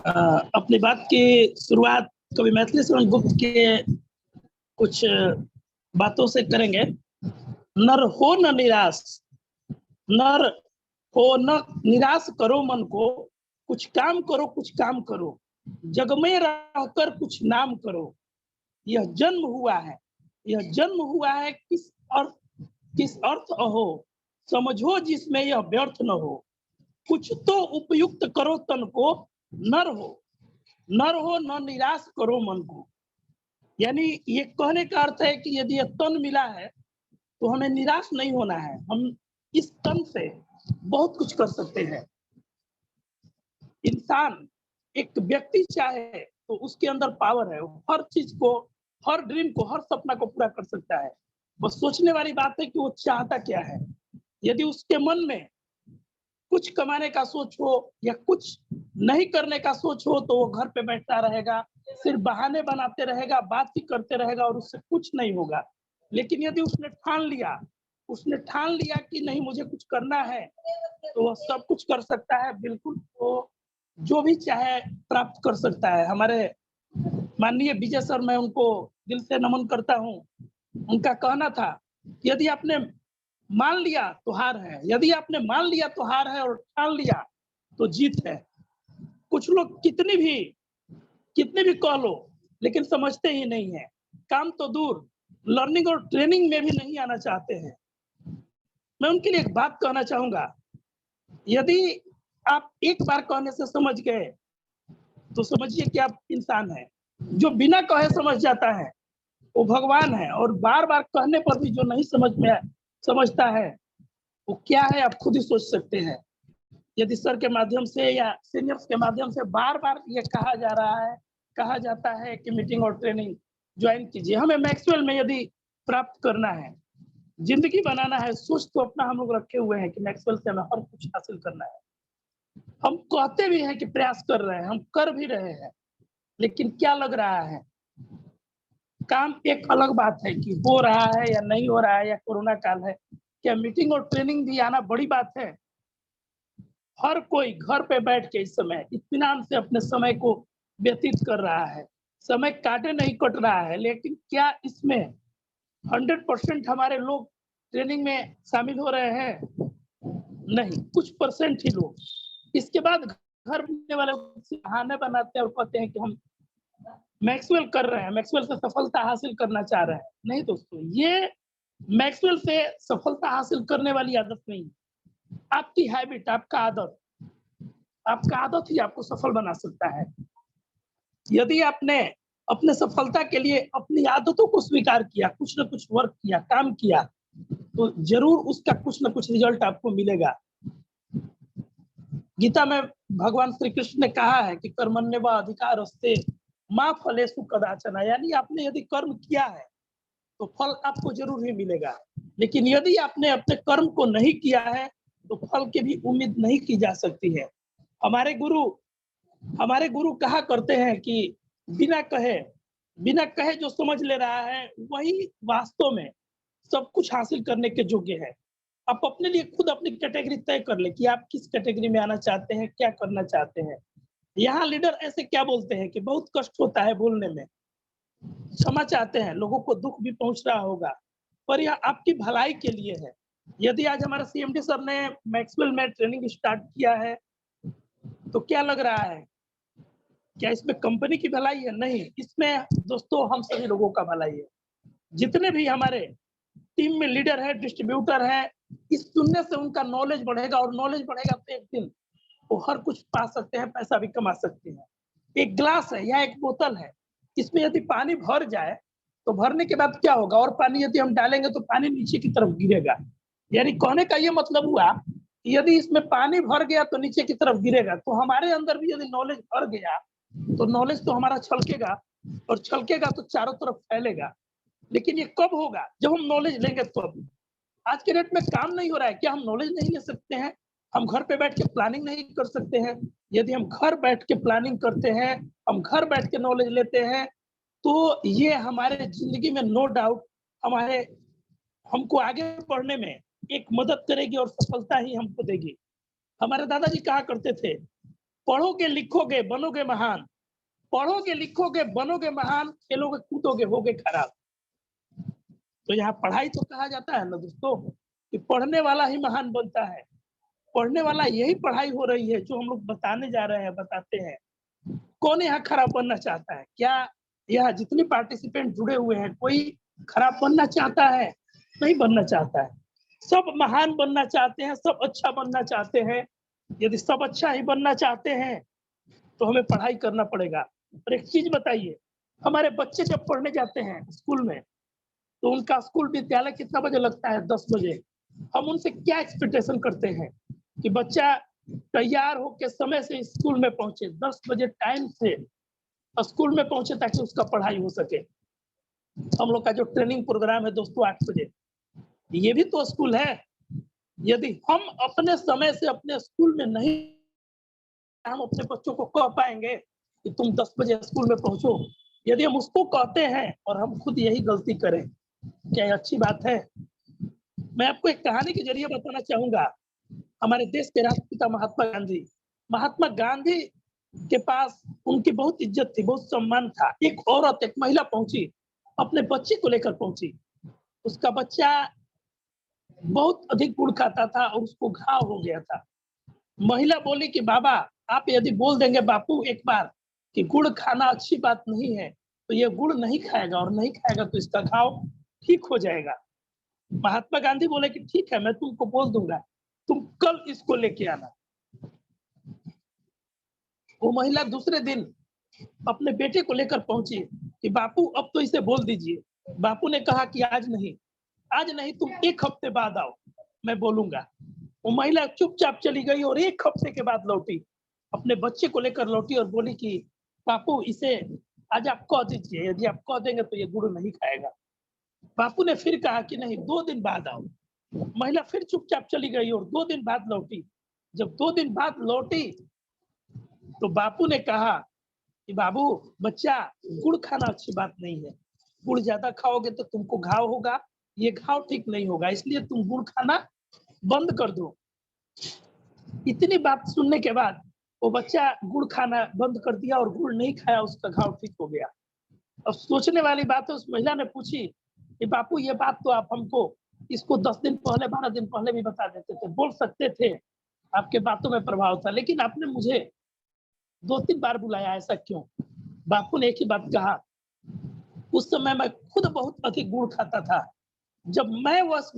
अपनी बात की शुरुआत कवि मैथिली शरण गुप्त के कुछ बातों से करेंगे। नर हो न निराश, नर हो न निराश करो मन को, कुछ काम करो, कुछ काम करो, जग में रहकर कुछ नाम करो। यह जन्म हुआ है, यह जन्म हुआ है किस अर्थ अहो, समझो जिसमें यह व्यर्थ न हो। कुछ तो उपयुक्त करो तन को, नर हो न निराश करो मन को। यानी ये कहने का अर्थ है कि यदि यह तन मिला है तो हमें निराश नहीं होना है। हम इस तन से बहुत कुछ कर सकते हैं। इंसान एक व्यक्ति चाहे तो उसके अंदर पावर है, वो हर चीज को, हर ड्रीम को, हर सपना को पूरा कर सकता है। बस सोचने वाली बात है कि वो चाहता क्या है। यदि उसके मन में कुछ कमाने का सोच हो या कुछ नहीं करने का सोच हो तो वो घर पे बैठता रहेगा, सिर्फ बहाने बनाते रहेगा, बात ही करते रहेगा और उससे कुछ नहीं होगा। लेकिन यदि उसने ठान लिया कि नहीं मुझे कुछ करना है, तो वह सब कुछ कर सकता है। बिल्कुल वो जो भी चाहे प्राप्त कर सकता है। हमारे माननीय विजय सर, मैं उनको दिल से नमन करता हूँ। उनका कहना था यदि आपने मान लिया तो हार है, यदि आपने मान लिया तो हार है और ठान लिया तो जीत है। कुछ लोग कितने भी कह लो लेकिन समझते ही नहीं है। काम तो दूर, लर्निंग और ट्रेनिंग में भी नहीं आना चाहते हैं। मैं उनके लिए एक बात कहना चाहूंगा, यदि आप एक बार कहने से समझ गए तो समझिए कि आप इंसान हैं। जो बिना कहे समझ जाता है वो भगवान है, और बार बार कहने पर भी जो नहीं समझता है वो क्या है आप खुद ही सोच सकते हैं। यदि सर के माध्यम से या सीनियर्स के माध्यम से बार बार ये कहा जाता है कि मीटिंग और ट्रेनिंग ज्वाइन कीजिए। हमें मैक्सवेल में यदि प्राप्त करना है, जिंदगी बनाना है, सोच तो अपना हम लोग रखे हुए हैं कि मैक्सवेल से हमें हर कुछ हासिल करना है। हम कहते भी हैं कि प्रयास कर रहे हैं, हम कर भी रहे हैं, लेकिन क्या लग रहा है? काम एक अलग बात है कि हो रहा है या नहीं हो रहा है, या कोरोना काल है, क्या मीटिंग और ट्रेनिंग भी आना बड़ी बात है? हर कोई घर पे बैठ के इस समय इत्मीनान से अपने समय को व्यतीत कर रहा है। समय काटे नहीं कट रहा है, लेकिन क्या इसमें 100% हमारे लोग ट्रेनिंग में शामिल हो रहे हैं? नहीं, कुछ परसेंट ही लोग। इसके बाद घर बनने वाले बहाने बनाते हैं और कहते हैं कि हम मैक्सवेल कर रहे हैं, मैक्सवेल से सफलता हासिल करना चाह रहे हैं। नहीं दोस्तों, ये मैक्सवेल से सफलता हासिल करने वाली आदत नहीं। आपकी हैबिट, आपका आदत ही आपको सफल बना सकता है। यदि आपने अपने सफलता के लिए अपनी आदतों को स्वीकार किया, कुछ न कुछ वर्क किया, काम किया, तो जरूर उसका कुछ न कुछ रिजल्ट आपको मिलेगा। गीता में भगवान श्री कृष्ण ने कहा है कि कर्मण्येव अधिकारस्ते मा फलेषु कदाचन। यानी आपने यदि कर्म किया है तो फल आपको जरूर ही मिलेगा, लेकिन यदि आपने अपने कर्म को नहीं किया है तो फल की भी उम्मीद नहीं की जा सकती है। हमारे गुरु कहा करते हैं कि बिना कहे जो समझ ले रहा है वही वास्तव में सब कुछ हासिल करने के योग्य है। आप अपने लिए खुद अपनी कैटेगरी तय कर ले कि आप किस कैटेगरी में आना चाहते हैं, क्या करना चाहते हैं। यहाँ लीडर ऐसे क्या बोलते हैं कि बहुत कष्ट होता है बोलने में, क्षमा चाहते हैं, लोगों को दुख भी पहुंच रहा होगा, पर यह आपकी भलाई के लिए है। यदि आज हमारे सीएमडी सर ने मैक्सवेल में ट्रेनिंग स्टार्ट किया है तो क्या लग रहा है? क्या इसमें कंपनी की भलाई है? नहीं, इसमें दोस्तों हम सभी लोगों का भलाई है। जितने भी हमारे टीम में लीडर है, डिस्ट्रीब्यूटर है, इस सुनने से उनका नॉलेज बढ़ेगा, और नॉलेज बढ़ेगा तो एक दिन वो हर कुछ पा सकते हैं, पैसा भी कमा सकते हैं। एक ग्लास है या एक बोतल है, इसमें यदि पानी भर जाए तो भरने के बाद क्या होगा? और पानी यदि हम डालेंगे तो पानी नीचे की तरफ गिरेगा। यानी कहने का ये मतलब हुआ कि यदि इसमें पानी भर गया तो नीचे की तरफ गिरेगा। तो हमारे अंदर भी यदि नॉलेज भर गया तो नॉलेज तो हमारा छलकेगा, और छलकेगा तो चारों तरफ फैलेगा। लेकिन ये कब होगा? जब हम नॉलेज लेंगे तब। आज के डेट में काम नहीं हो रहा है, क्या हम नॉलेज नहीं ले सकते हैं? हम घर पे बैठ के प्लानिंग नहीं कर सकते हैं? यदि हम घर बैठ के प्लानिंग करते हैं, हम घर बैठ के नॉलेज लेते हैं, तो ये हमारे जिंदगी में नो डाउट हमको आगे बढ़ने में एक मदद करेगी और सफलता ही हमको देगी। हमारे दादाजी कहा करते थे पढ़ोगे लिखोगे बनोगे महान, पढ़ोगे लिखोगे बनोगे महान, खेलोगे कूदोगे होगे खराब। तो यहाँ पढ़ाई तो कहा जाता है ना दोस्तों कि पढ़ने वाला ही महान बनता है। पढ़ने वाला यही पढ़ाई हो रही है जो हम लोग बताने जा रहे हैं, बताते हैं। कौन यहाँ खराब बनना चाहता है? क्या यहाँ जितने पार्टिसिपेंट जुड़े हुए हैं कोई खराब बनना चाहता है? नहीं बनना चाहता है। सब महान बनना चाहते हैं, सब अच्छा बनना चाहते हैं। यदि सब अच्छा ही बनना चाहते हैं तो हमें पढ़ाई करना पड़ेगा। और एक चीज बताइए, हमारे बच्चे जब पढ़ने जाते हैं स्कूल में तो उनका स्कूल विद्यालय कितना बजे लगता है? 10 बजे। हम उनसे क्या एक्सपेक्टेशन करते हैं कि बच्चा तैयार होकर समय से स्कूल में पहुंचे, 10 बजे टाइम से स्कूल में पहुंचे ताकि उसका पढ़ाई हो सके। हम लोग का जो ट्रेनिंग प्रोग्राम है दोस्तों 8 बजे, ये भी तो स्कूल है। यदि हम अपने समय से अपने स्कूल में नहीं, हम अपने बच्चों को कह पाएंगे कि तुम 10 बजे स्कूल में पहुंचो? यदि हम उसको कहते हैं और हम खुद यही गलती करें, क्या ये अच्छी बात है? मैं आपको एक कहानी के जरिए बताना चाहूंगा। हमारे देश के राष्ट्रपिता महात्मा गांधी के पास उनकी बहुत इज्जत थी, बहुत सम्मान था। एक औरत, एक महिला पहुंची, अपने बच्चे को लेकर पहुंची। उसका बच्चा बहुत अधिक गुड़ खाता था और उसको घाव हो गया था। महिला बोली कि बाबा, आप यदि बोल देंगे बापू एक बार कि गुड़ खाना अच्छी बात नहीं है, तो ये गुड़ नहीं खाएगा, और नहीं खाएगा तो इसका घाव ठीक हो जाएगा। महात्मा गांधी बोले कि ठीक है, मैं तुमको बोल दूंगा, तुम कल इसको लेके आना। वो महिला दूसरे दिन अपने बेटे को लेकर पहुंची कि बापू अब तो इसे बोल दीजिए। बापू ने कहा कि आज नहीं, तुम 1 हफ्ते बाद आओ, मैं बोलूंगा। वो महिला चुपचाप चली गई और 1 हफ्ते के बाद लौटी, अपने बच्चे को लेकर लौटी और बोली कि बापू इसे आज आप कह दीजिए, यदि आप कह देंगे तो ये गुड़ नहीं खाएगा। बापू ने फिर कहा कि नहीं, 2 दिन बाद आओ। महिला फिर चुपचाप चली गई और 2 दिन बाद लौटी। जब 2 दिन बाद लौटी तो बापू ने कहा कि बाबू बच्चा, गुड़ खाना अच्छी बात नहीं है, गुड़ ज्यादा खाओगे तो तुमको घाव होगा, ये घाव ठीक नहीं होगा, इसलिए तुम गुड़ खाना बंद कर दो। इतनी बात सुनने के बाद वो बच्चा गुड़ खाना बंद कर दिया और गुड़ नहीं खाया, उसका घाव ठीक हो गया। अब सोचने वाली बात है, उस महिला ने पूछी कि बापू ये बात तो आप हमको इसको 10 दिन पहले 12 दिन पहले भी बता देते थे, बोल सकते थे, आपके बातों में प्रभाव था, लेकिन आपने मुझे 2-3 बार बुलाया, ऐसा क्यों? बापू ने एक ही बात कहा, उस समय मैं खुद बहुत अधिक गुड़ खाता था। जब मैं उस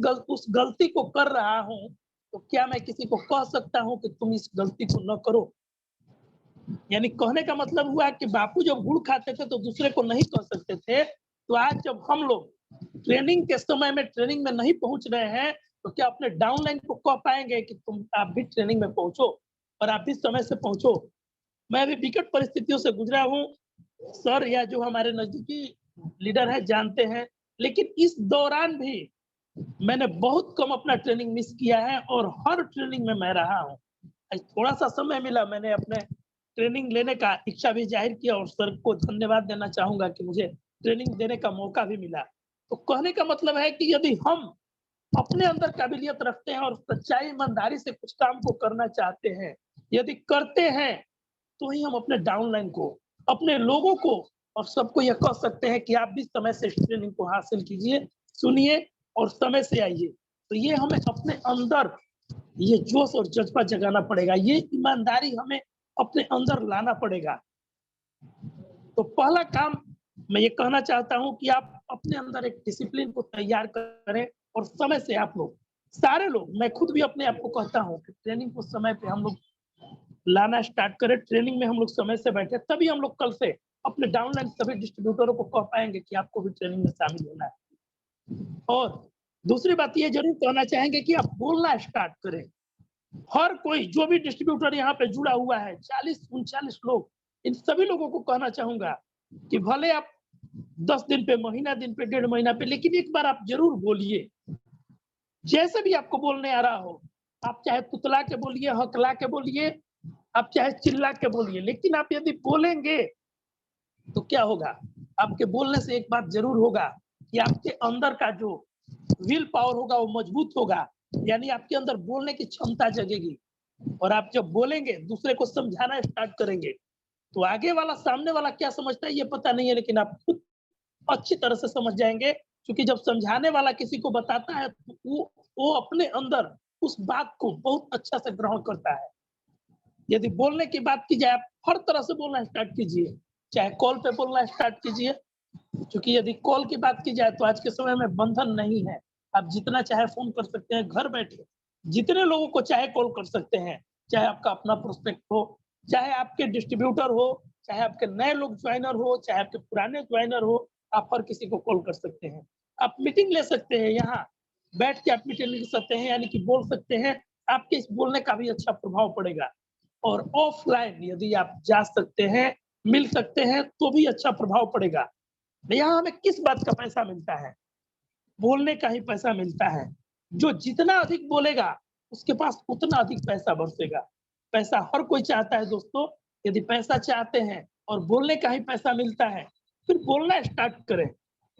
गलती को कर रहा हूँ तो क्या मैं किसी को कह सकता हूँ कि तुम इस गलती को न करो? यानी कहने का मतलब हुआ कि बापू जब गुड़ खाते थे तो दूसरे को नहीं कह सकते थे, तो आज जब हम लोग ट्रेनिंग के समय में ट्रेनिंग में नहीं पहुंच रहे हैं तो क्या अपने डाउनलाइन को कह पाएंगे कि तुम आप भी ट्रेनिंग में पहुंचो और आप भी समय से पहुंचो? मैं भी विकट परिस्थितियों से गुजरा हूँ सर, या जो हमारे नजदीकी लीडर है जानते हैं, लेकिन इस दौरान भी मैंने बहुत कम अपना ट्रेनिंग मिस किया है और हर ट्रेनिंग में मैं रहा हूँ। थोड़ा सा समय मिला, मैंने अपने ट्रेनिंग लेने का इच्छा भी जाहिर किया और सर को धन्यवाद देना चाहूंगा कि मुझे ट्रेनिंग देने का मौका भी मिला। तो कहने का मतलब है कि यदि हम अपने अंदर काबिलियत रखते हैं और सच्चाई ईमानदारी से कुछ काम को करना चाहते हैं, यदि करते हैं, तो ही हम अपने डाउनलाइन को, अपने लोगों को और सबको यह कह सकते हैं कि आप भी समय से ट्रेनिंग को हासिल कीजिए, सुनिए और समय से आइए। तो ये हमें अपने अंदर ये जोश और जज्बा जगाना पड़ेगा, ये ईमानदारी हमें अपने अंदर लाना पड़ेगा। तो पहला काम मैं ये कहना चाहता हूँ कि आप अपने अंदर एक डिसिप्लिन को तैयार करें और समय से आप लोग, सारे लोग, मैं खुद भी अपने आप को कहता हूँ कि ट्रेनिंग को समय पे हम लोग लाना स्टार्ट करें, ट्रेनिंग में हम लोग समय से बैठे, तभी हम लोग कल से अपने डाउनलाइन सभी डिस्ट्रीब्यूटरों को कह पाएंगे कि आपको भी ट्रेनिंग में शामिल होना है। और दूसरी बात ये जरूर कहना चाहेंगे कि आप बोलना स्टार्ट करें। हर कोई जो भी डिस्ट्रीब्यूटर यहाँ पे जुड़ा हुआ है, 40-39 लोग, इन सभी लोगों को कहना चाहूंगा कि भले आप 10 दिन पे, महीना दिन पे, 1.5 महीना पे, लेकिन एक बार आप जरूर बोलिए। जैसे भी आपको बोलने आ रहा हो, आप चाहे तुतला के बोलिए, हकला के बोलिए, आप चाहे चिल्ला के बोलिए, लेकिन आप यदि बोलेंगे तो क्या होगा? आपके बोलने से एक बात जरूर होगा कि आपके अंदर का जो विल पावर होगा वो मजबूत होगा, यानी आपके अंदर बोलने की क्षमता जगेगी। और आप जब बोलेंगे, दूसरे को समझाना स्टार्ट करेंगे, तो आगे वाला, सामने वाला क्या समझता है ये पता नहीं है, लेकिन आप खुद अच्छी तरह से समझ जाएँगे। क्योंकि जब समझाने वाला किसी को बताता है, तो वो अपने अंदर उस बात को बहुत अच्छा से ग्रहण करता है। यदि बोलने की बात की जाए, आप हर तरह से बोलना स्टार्ट कीजिए, चाहे कॉल पे बोलना स्टार्ट कीजिए, क्योंकि यदि कॉल की बात की जाए तो आज के समय में बंधन नहीं है। आप जितना चाहे फ़ोन कर सकते हैं घर बैठे, जितने लोगों को चाहे कॉल कर सकते हैं, चाहे आपका अपना प्रोस्पेक्ट हो, चाहे आपके डिस्ट्रीब्यूटर हो, चाहे आपके नए लोग ज्वाइनर हो, चाहे आपके पुराने ज्वाइनर हो, आप हर किसी को कॉल कर सकते हैं। आप मीटिंग ले सकते हैं यहाँ, बैठ के आप मीटिंग ले सकते हैं, यानी कि बोल सकते हैं, आपके इस बोलने का भी अच्छा प्रभाव पड़ेगा। और ऑफलाइन यदि आप जा सकते हैं, मिल सकते हैं, तो भी अच्छा प्रभाव पड़ेगा। यहाँ हमें किस बात का पैसा मिलता है? बोलने का ही पैसा मिलता है। जो जितना अधिक बोलेगा, उसके पास उतना अधिक पैसा बरसेगा। पैसा हर कोई चाहता है दोस्तों, यदि पैसा चाहते हैं और बोलने का ही पैसा मिलता है, फिर बोलना स्टार्ट करें।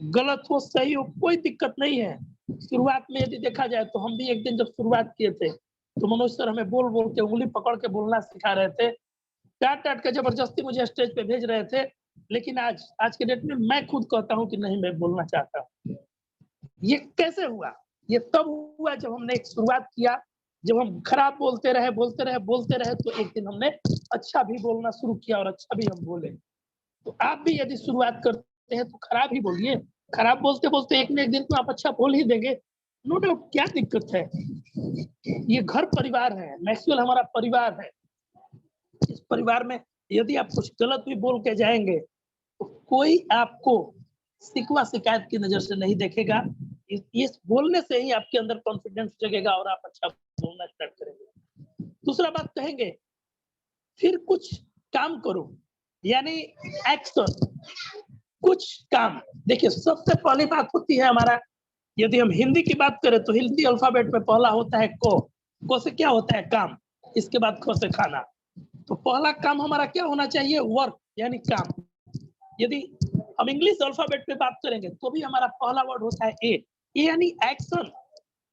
गलत हो, सही हो, कोई दिक्कत नहीं है। शुरुआत में यदि देखा जाए तो हम भी एक दिन जब शुरुआत किए थे, तो मनोज सर हमें बोल-बोल के उँगली पकड़ के बोलना सिखा रहे थे। डाँट-डाँट के ज़बरदस्ती मुझे स्टेज पे भेज रहे थे। लेकिन आज आज के डेट में मैं खुद कहता हूँ कि नहीं, मैं बोलना चाहता हूँ। ये कैसे हुआ? ये तब हुआ जब हमने एक शुरुआत किया, जब हम खराब बोलते रहे, बोलते रहे, बोलते रहे, तो एक दिन हमने अच्छा भी बोलना शुरू किया और अच्छा भी हम बोले। तो आप भी यदि शुरुआत करते हैं तो खराब ही बोलिए। खराब बोलते-बोलते एक न एक दिन तो आप अच्छा बोल ही देंगे। नो डाउट, क्या दिक्कत है? ये घर परिवार है, मैक्सवेल हमारा परिवार है। इस परिवार में यदि आप कुछ गलत भी बोल के जाएँगे, तो कोई आपको शिकवा शिकायत की नज़र से नहीं देखेगा। इस बोलने से ही आपके अंदर कॉन्फिडेंस जगेगा और आप अच्छा बोलना स्टार्ट करेंगे। दूसरा बात कहेंगे, फिर कुछ काम करो, यानी एक्शन, कुछ काम। देखिए, सबसे पहली बात होती है हमारा, यदि हम हिंदी की बात करें तो हिंदी अल्फ़ाबेट में पहला होता है क। क से क्या होता है? काम। इसके बाद ख से खाना। तो पहला काम हमारा क्या होना चाहिए? वर्क, यानी काम। यदि हम इंग्लिश अल्फ़ाबेट पे बात करेंगे तो भी हमारा पहला वर्ड होता है ए। ए यानी एक्शन,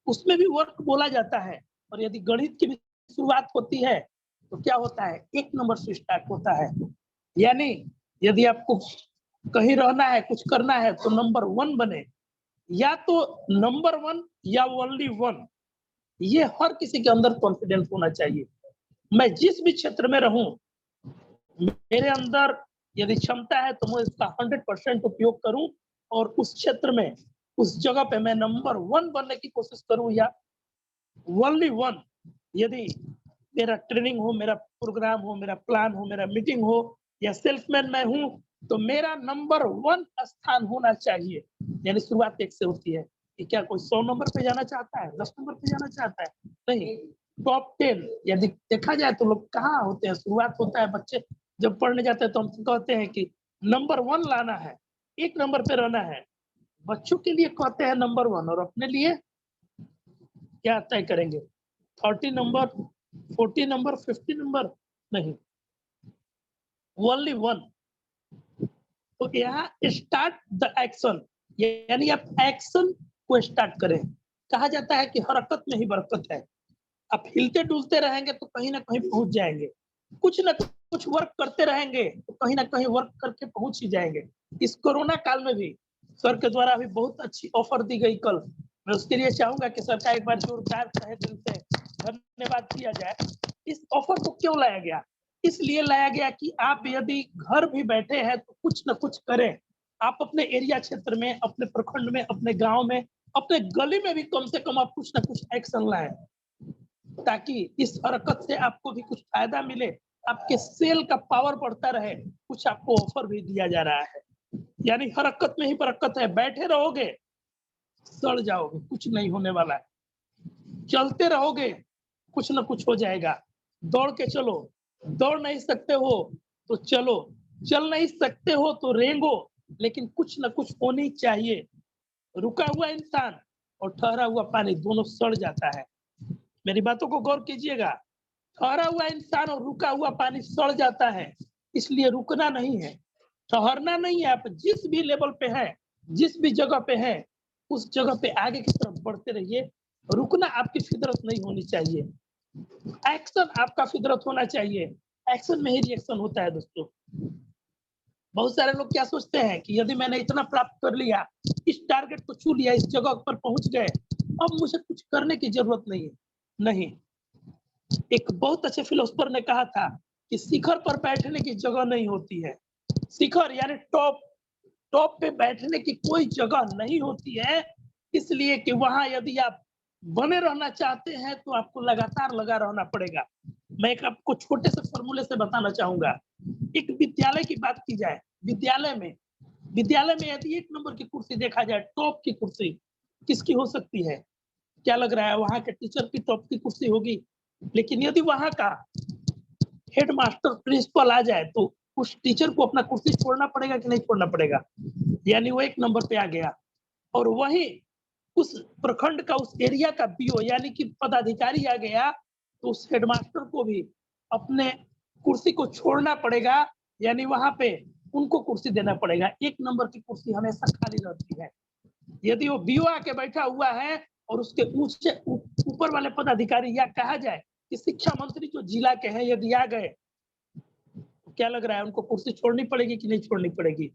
उसमें भी वर्क बोला जाता है। और यदि गणित की भी शुरुआत होती है तो क्या होता है? 1 नंबर से स्टार्ट होता है। यानी यदि आपको कहीं रहना है, कुछ करना है तो नंबर 1 बने, या तो नंबर 1 या ओनली 1। ये हर किसी के अंदर कॉन्फिडेंस होना चाहिए। मैं जिस भी क्षेत्र में रहूँ, मेरे अंदर यदि क्षमता है तो मैं इसका 100% उपयोग करूँ और उस क्षेत्र में, उस जगह पे मैं नंबर 1 बनने की कोशिश करूँ, या ओनली 1। यदि मेरा ट्रेनिंग हो, मेरा प्रोग्राम हो, मेरा प्लान हो, मेरा मीटिंग हो, या सेल्समैन मैं हूँ, तो मेरा नंबर 1 स्थान होना चाहिए। यानी शुरुआत 1 से होती है कि क्या कोई 100 नंबर पे जाना चाहता है, 10 नंबर पे जाना चाहता है? नहीं, टॉप 10 यदि देखा जाए तो लोग कहाँ होते हैं? शुरुआत होता है, बच्चे जब पढ़ने जाते हैं तो हमसे कहते हैं कि नंबर 1 लाना है, 1 नंबर पे रहना है। बच्चों के लिए कहते हैं नंबर 1, और अपने लिए क्या तय करेंगे? 30 नंबर, 40 नंबर, 50 नंबर? नहीं, ओनली 1। तो यहाँ स्टार्ट द एक्शन, यानी आप एक्शन को स्टार्ट करें। कहा जाता है कि हरकत में ही बरकत है। आप हिलते-डुलते रहेंगे तो कहीं न कहीं पहुँच जाएँगे। कुछ न कुछ वर्क करते रहेंगे तो कहीं न कहीं वर्क करके पहुँच ही जाएँगे। इस कोरोना काल में भी सर के द्वारा अभी बहुत अच्छी ऑफर दी गई कल। मैं उसके लिए चाहूँगा कि सर का एक बार जोरदार तहे दिल से धन्यवाद किया जाए। इस ऑफर को क्यों लाया गया? इसलिए लाया गया कि आप यदि घर भी बैठे हैं तो कुछ न कुछ करें। आप अपने एरिया क्षेत्र में, अपने प्रखंड में, अपने गाँव में, अपने गली में भी कम से कम आप कुछ न कुछ एक्शन लाएँ। ताकि इस हरकत से आपको भी कुछ फ़ायदा मिले, आपके सेल का पावर बढ़ता रहे, कुछ आपको ऑफ़र भी दिया जा रहा है। यानी हरकत में ही बरकत है, बैठे रहोगे, सड़ जाओगे, कुछ नहीं होने वाला है। चलते रहोगे, कुछ न कुछ हो जाएगा। दौड़ के चलो, दौड़ नहीं सकते हो तो चलो, चल नहीं सकते हो तो रेंगो, लेकिन कुछ न कुछ होनी चाहिए। रुका हुआ इंसान और ठहरा हुआ पानी दोनों सड़ जाता है। मेरी बातों को गौर कीजिएगा। ठहरा हुआ इंसान और रुका हुआ पानी सड़ जाता है, इसलिए रुकना नहीं है, ठहरना नहीं है। आप जिस भी लेवल पे हैं, जिस भी जगह पे हैं, उस जगह पे आगे की तरफ बढ़ते रहिए। रुकना आपकी फितरत नहीं होनी चाहिए। एक्शन आपका फितरत होना चाहिए, एक्शन में ही रिएक्शन होता है दोस्तों। बहुत सारे लोग क्या सोचते हैं कि यदि मैंने इतना प्राप्त कर लिया, इस टारगेट को छू लिया, इस जगह पर पहुंच गए, अब मुझे कुछ करने की जरूरत नहीं है। नहीं, एक बहुत अच्छे फिलोसोफर ने कहा था कि शिखर पर बैठने की जगह नहीं होती है। शिखर यानी टॉप, टॉप पे बैठने की कोई जगह नहीं होती है, इसलिए कि वहां यदि आप बने रहना चाहते हैं तो आपको लगातार लगा रहना पड़ेगा। मैं एक आपको छोटे से फॉर्मूले से बताना चाहूंगा। एक विद्यालय की बात की जाए, विद्यालय में यदि 1 नंबर की कुर्सी देखा जाए, टॉप की कुर्सी किसकी हो सकती है? क्या लग रहा है? वहां के टीचर की टॉप की कुर्सी होगी। लेकिन यदि वहां का हेडमास्टर प्रिंसिपल आ जाए तो उस टीचर को अपना कुर्सी छोड़ना पड़ेगा कि नहीं छोड़ना पड़ेगा? यानी वो 1 नंबर पे आ गया। और वही उस प्रखंड का, उस एरिया का बीओ यानी कि पदाधिकारी आ गया, तो उस हेडमास्टर को भी अपने कुर्सी को छोड़ना पड़ेगा, यानी वहां पे उनको कुर्सी देना पड़ेगा। 1 नंबर की कुर्सी हमेशा खाली रहती है। यदि वो बीओ आके बैठा हुआ है और उसके ऊपर वाले पदाधिकारी, या कहा जाए कि शिक्षा मंत्री जो जिला के हैं, यदि आ गए, तो क्या लग रहा है उनको कुर्सी छोड़नी पड़ेगी कि नहीं छोड़नी पड़ेगी?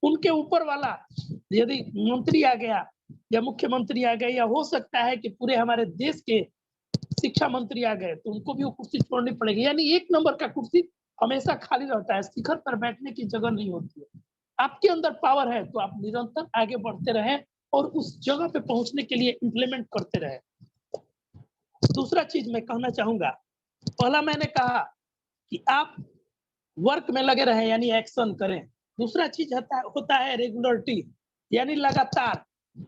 उनके ऊपर वाला यदि मंत्री आ गया या मुख्यमंत्री आ गए, या हो सकता है कि पूरे हमारे देश के शिक्षा मंत्री आ गए, तो उनको भी वो कुर्सी छोड़नी पड़ेगी। यानी 1 नंबर का कुर्सी हमेशा खाली रहता है, शिखर पर बैठने की जगह नहीं होती है। आपके अंदर पावर है तो आप निरंतर आगे बढ़ते रहें और उस जगह पे पहुंचने के लिए इम्प्लीमेंट करते रहें। दूसरा चीज मैं कहना चाहूंगा, पहला मैंने कहा कि आप वर्क में लगे रहें यानी एक्शन करें। दूसरा चीज होता है रेगुलरिटी, यानी लगातार।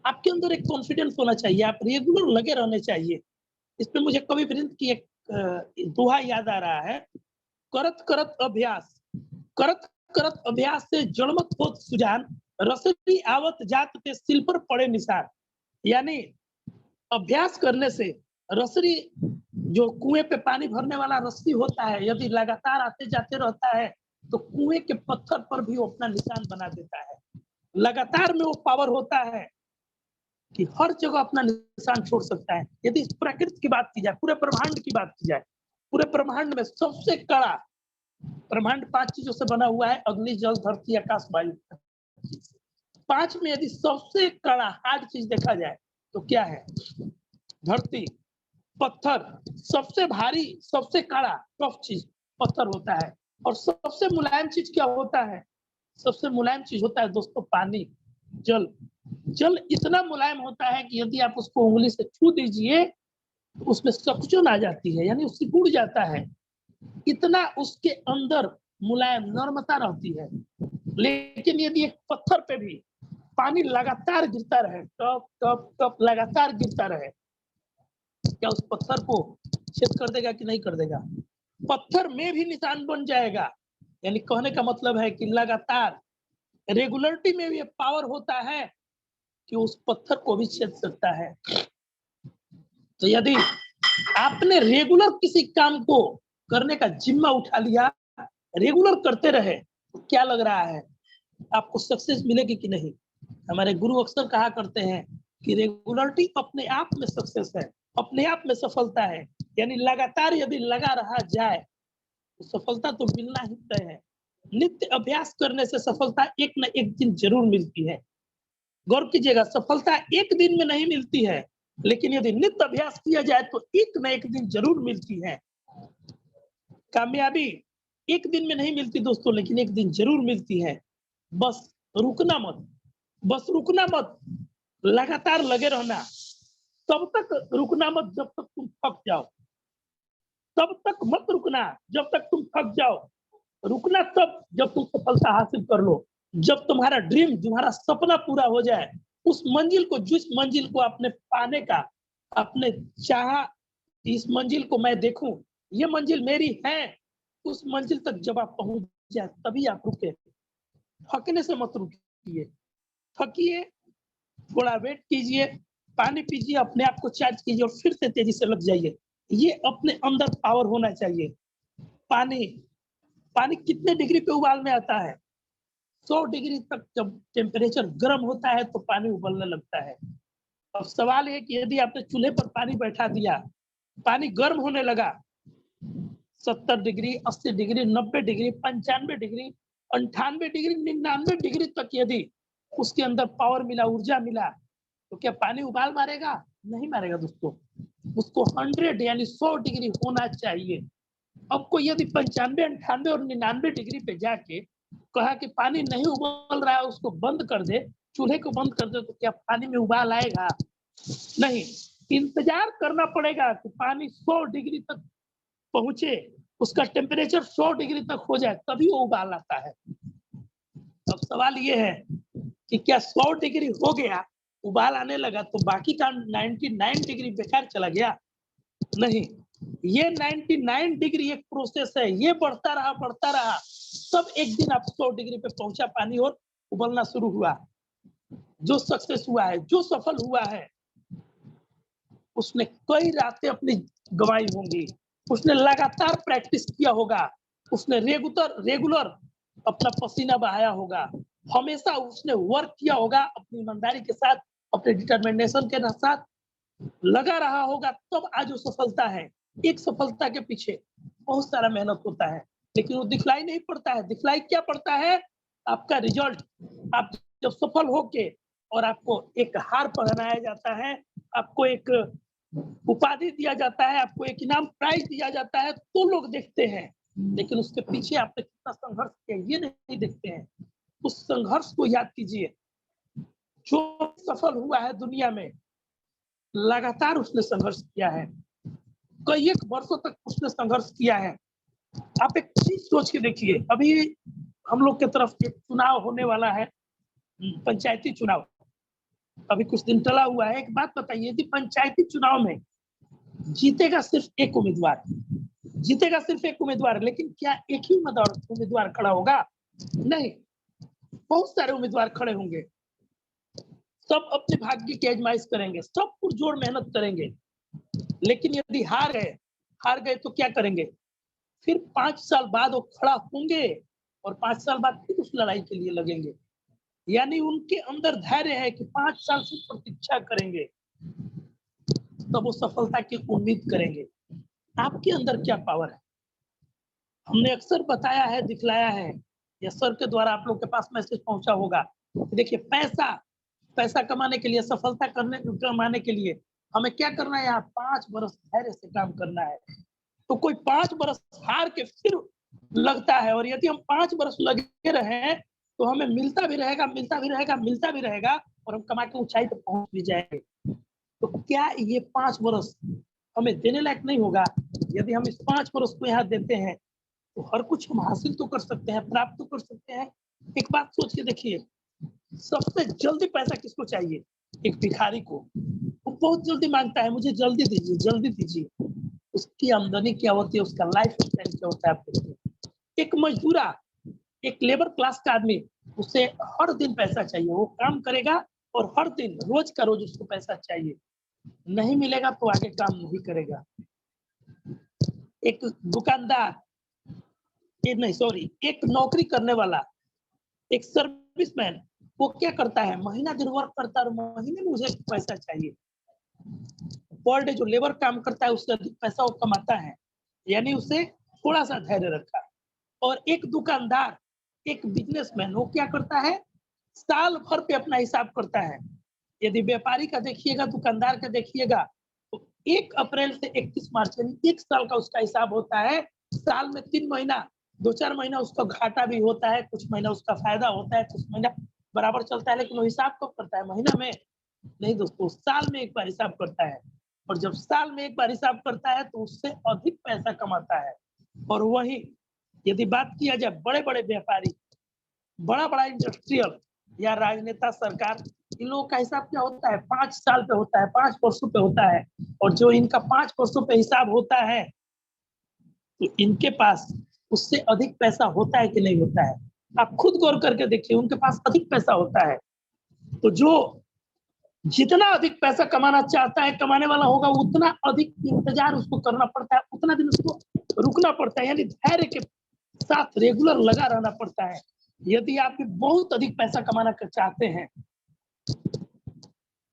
आपके अंदर एक कॉन्फिडेंस होना चाहिए, आप रेगुलर लगे रहने चाहिए। इस पे मुझे कवि वृंद की एक दोहा याद आ रहा है, करत करत अभ्यास, करत करत अभ्यास से जड़मत होत सुजान, रसरी आवत जात पे सिल पर पड़े निशान। यानी अभ्यास करने से रसरी, जो कुएं पे पानी भरने वाला रस्सी होता है, यदि लगातार आते जाते रहता है तो कुएं के पत्थर पर भी वो अपना निशान बना देता है। लगातार में वो पावर होता है कि हर जगह अपना निशान छोड़ सकता है। यदि प्रकृति की बात की जाए, पूरे ब्रह्मांड की बात की जाए, पूरे ब्रह्मांड में सबसे कड़ा ब्रह्मांड 5 चीजों से बना हुआ है, अग्नि, जल, धरती, आकाश, वायु। 5 में यदि सबसे कड़ा हार्ड चीज देखा जाए तो क्या है? धरती, पत्थर। सबसे भारी, सबसे कड़ा टफ चीज पत्थर होता है। और सबसे मुलायम चीज क्या होता है? सबसे मुलायम चीज होता है दोस्तों पानी, जल। जल इतना मुलायम होता है कि यदि आप उसको उंगली से छू दीजिए तो उसमें सक्शन आ जाती है, यानी उससे उड़ जाता है। इतना उसके अंदर मुलायम नर्मता रहती है। लेकिन यदि एक पत्थर पे भी पानी लगातार गिरता रहे, टप टप टप लगातार गिरता रहे, क्या उस पत्थर को छेद कर देगा कि नहीं कर देगा? पत्थर में भी निशान बन जाएगा। यानी कहने का मतलब है कि लगातार रेगुलरिटी में भी पावर होता है कि उस पत्थर को भी छेद सकता है। तो यदि आपने रेगुलर किसी काम को करने का जिम्मा उठा लिया, रेगुलर करते रहे, तो क्या लग रहा है आपको सक्सेस मिलेगी कि नहीं? हमारे गुरु अक्सर कहा करते हैं कि रेगुलरिटी अपने आप में सक्सेस है, अपने आप में सफलता है। यानी लगातार यदि लगा रहा जाए तो सफलता तो मिलना ही तय है। नित्य अभ्यास करने से सफलता एक न एक दिन जरूर मिलती है। गौर कीजिएगा, सफलता एक दिन में नहीं मिलती है, लेकिन यदि नित्य अभ्यास किया जाए तो एक न एक दिन जरूर मिलती है। कामयाबी एक दिन में नहीं मिलती दोस्तों, लेकिन एक दिन जरूर मिलती है। बस रुकना मत, बस रुकना मत, लगातार लगे रहना। तब तक रुकना मत जब तक तुम थक जाओ, तब तक मत रुकना जब तक तुम थक जाओ। रुकना तब जब तुम सफलता हासिल कर लो, जब तुम्हारा ड्रीम, तुम्हारा सपना पूरा हो जाए। उस मंजिल को, जिस मंजिल को आपने पाने का आपने चाहा, इस मंजिल को मैं देखूं, ये मंजिल मेरी है, उस मंजिल तक जब आप पहुंच जाए तभी आप रुके। थकने से मत रुकिए, थकिए, थोड़ा वेट कीजिए, पानी पीजिए, अपने आप को चार्ज कीजिए और फिर से तेजी से लग जाइए। ये अपने अंदर पावर होना चाहिए। पानी, पानी कितने डिग्री पे उबाल में आता है? 100 डिग्री तक जब टेम्परेचर गर्म होता है तो पानी उबलने लगता है। अब सवाल है कि यदि आपने चूल्हे पर पानी बैठा दिया पानी गर्म होने लगा, 70 degree, 80 degree, 90 degree, 95 degree, 98 degree, 99 degree तक यदि उसके अंदर पावर मिला, ऊर्जा मिला, तो क्या पानी उबाल मारेगा? नहीं मारेगा दोस्तों। उसको 100 यानी 100 डिग्री होना चाहिए। अब कोई यदि 95, 98 और 99 डिग्री पे जाके कहा कि पानी नहीं उबल रहा है, उसको बंद कर दे, चूल्हे को बंद कर दे, तो क्या पानी में उबाल आएगा? नहीं। इंतजार करना पड़ेगा कि पानी 100 डिग्री तक पहुंचे, उसका टेम्परेचर 100 डिग्री तक हो जाए, तभी वो उबाल आता है। अब सवाल ये है कि क्या 100 डिग्री हो गया, उबाल आने लगा, तो बाकी का 99 डिग्री बेकार चला गया? नहीं। ये 99 डिग्री एक प्रोसेस है, ये बढ़ता रहा, तब एक दिन आप 100 डिग्री पे पहुंचा पानी और उबलना शुरू हुआ। जो सक्सेस हुआ है, जो सफल हुआ है, उसने कई रातें अपनी गंवाई होंगी, उसने लगातार प्रैक्टिस किया होगा, उसने रेगुलर अपना पसीना बहाया होगा, हमेशा उसने वर्क किया होगा अपनी ईमानदारी के साथ, अपने डिटर्मिनेशन के साथ लगा रहा होगा, तब आज वो सफलता है। एक सफलता के पीछे बहुत सारा मेहनत होता है, लेकिन वो दिखलाई नहीं पड़ता है। दिखलाई क्या पड़ता है? आपका रिजल्ट। आप जब सफल होके और आपको एक हार पहनाया जाता है, आपको एक उपाधि दिया जाता है, आपको एक इनाम प्राइज दिया जाता है, तो लोग देखते हैं, लेकिन उसके पीछे आपने कितना संघर्ष किया ये नहीं देखते हैं। उस संघर्ष को याद कीजिए। जो सफल हुआ है दुनिया में, लगातार उसने संघर्ष किया है, कई एक वर्षों तक उसने संघर्ष किया है। आप एक चीज सोच के देखिए, अभी हम लोग के तरफ एक चुनाव होने वाला है, पंचायती चुनाव, अभी कुछ दिन टला हुआ है। एक बात बताइए कि पंचायती चुनाव में जीतेगा सिर्फ एक उम्मीदवार, लेकिन क्या एक ही उम्मीदवार खड़ा होगा? नहीं, बहुत सारे उम्मीदवार खड़े होंगे, सब अपने भाग्य की आजमाइश करेंगे, सब पुरजोर मेहनत करेंगे, लेकिन यदि हार गए तो क्या करेंगे? फिर 5 साल बाद वो खड़ा होंगे और 5 साल बाद फिर उस लड़ाई के लिए लगेंगे। यानी उनके अंदर धैर्य है कि 5 साल से प्रतीक्षा करेंगे, तब वो सफलता की उम्मीद करेंगे। आपके अंदर क्या पावर है? हमने अक्सर बताया है, दिखलाया है, या सर के द्वारा आप लोग के पास मैसेज पहुंचा होगा। देखिए, पैसा कमाने के लिए, सफलता कमाने के लिए हमें क्या करना है? यहाँ 5 बरस धैर्य से काम करना है। तो कोई 5 बरस हार के फिर लगता है, और यदि हम 5 बरस लगे रहे तो हमें मिलता भी रहेगा और हम कमा के ऊंचाई तक पहुंच भी जाएंगे। तो क्या ये 5 बरस हमें देने लायक नहीं होगा? यदि हम इस 5 बरस को यहाँ देते हैं तो हर कुछ हम हासिल तो कर सकते हैं, प्राप्त तो कर सकते हैं। एक बात सोच के देखिए, सबसे जल्दी पैसा किसको चाहिए? एक भिखारी को। वो बहुत जल्दी मांगता है, मुझे जल्दी दीजिए। उसकी आमदनी क्या होती है, उसका लाइफ स्टाइल क्या होता है, आप देखिए। एक मजदूरा, एक लेबर क्लास का आदमी, उसे हर दिन पैसा चाहिए, वो काम करेगा और हर दिन रोज का रोज उसको पैसा चाहिए, नहीं मिलेगा तो आगे काम नहीं करेगा। एक दुकानदार, एक नौकरी करने वाला, एक सर्विसमैन, वो क्या करता है? महीना दिन वर्क करता है और महीने में उसे पैसा चाहिए। पर डे जो लेबर काम करता है उससे अधिक पैसा वो कमाता है, यानी उसे थोड़ा सा धैर्य रखा। और एक दुकानदार, एक बिजनेसमैन, वो क्या करता है? साल भर पे अपना हिसाब करता है। यदि व्यापारी का देखिएगा, दुकानदार का देखिएगा, तो 1 अप्रैल से 31 मार्च यानी 1 साल का उसका हिसाब होता है। साल में 3 महीना, 2-4 महीना उसका घाटा भी होता है, कुछ महीना उसका फायदा होता है, कुछ महीना बराबर चलता है, लेकिन वो हिसाब कब करता है? महीना में नहीं दोस्तों, साल में एक बार हिसाब करता है। और जब साल में एक बार हिसाब करता है तो उससे अधिक पैसा कमाता है। और वही यदि बात किया जाए बड़े-बड़े व्यापारी, बड़ा-बड़ा इंडस्ट्रियल या राजनेता, सरकार, इन लोगों का हिसाब क्या होता है? 5 साल पे होता है, 5 वर्षों पे होता है। और जो इनका 5 वर्षों पे हिसाब होता है, तो इनके पास उससे अधिक पैसा होता है कि नहीं होता है? आप खुद गौर करके देखिए, उनके पास अधिक पैसा होता है। तो जो जितना अधिक पैसा कमाना चाहता है, कमाने वाला होगा, उतना अधिक इंतजार उसको करना पड़ता है, उतना दिन उसको रुकना पड़ता है, यानी धैर्य के साथ रेगुलर लगा रहना पड़ता है। यदि आप बहुत अधिक पैसा कमाना चाहते हैं,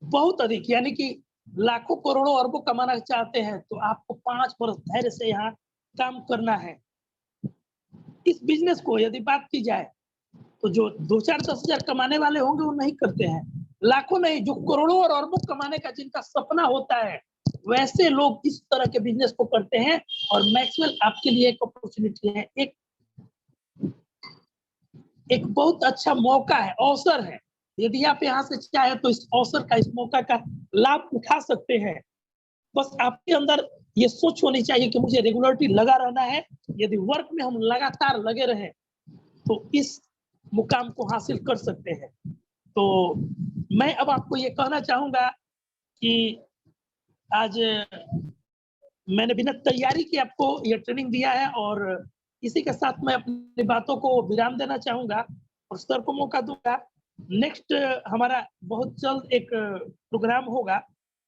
बहुत अधिक, यानी कि लाखों करोड़ों अरबों कमाना चाहते हैं तो आपको 5 वर्ष धैर्य से यहाँ काम करना है। इस बिज़नेस को यदि बात की जाए तो जो 2-4 10,000 कमाने वाले होंगे वो नहीं करते हैं। लाखों नहीं, जो करोड़ों और अरबों कमाने का जिनका सपना होता है, वैसे लोग इस तरह के बिज़नेस को करते हैं और मैक्सवेल आपके लिए एक अपॉर्च्युनिटी है, एक बहुत अच्छा मौका है, अवसर है। यदि आप यहाँ से चाहें तो इस अवसर का, इस मौका का लाभ उठा सकते हैं। बस आपके अंदर ये सोच होनी चाहिए कि मुझे रेगुलरिटी लगा रहना है। यदि वर्क में हम लगातार लगे रहें, तो इस मुकाम को हासिल कर सकते हैं। तो मैं अब आपको ये कहना चाहूँगा कि आज मैंने बिना तैयारी के आपको ये ट्रेनिंग दिया है और इसी के साथ मैं अपनी बातों को विराम देना चाहूँगा और सर को मौका दूँगा। नेक्स्ट हमारा बहुत जल्द एक प्रोग्राम होगा,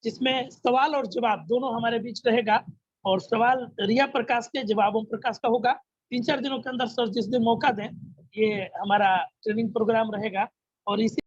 जिसमें सवाल और जवाब दोनों हमारे बीच रहेगा और सवाल रिया प्रकाश के, जवाब ओम प्रकाश का होगा। 3-4 दिनों के अंदर सर जिस दिन मौका दें, ये हमारा ट्रेनिंग प्रोग्राम रहेगा और इसी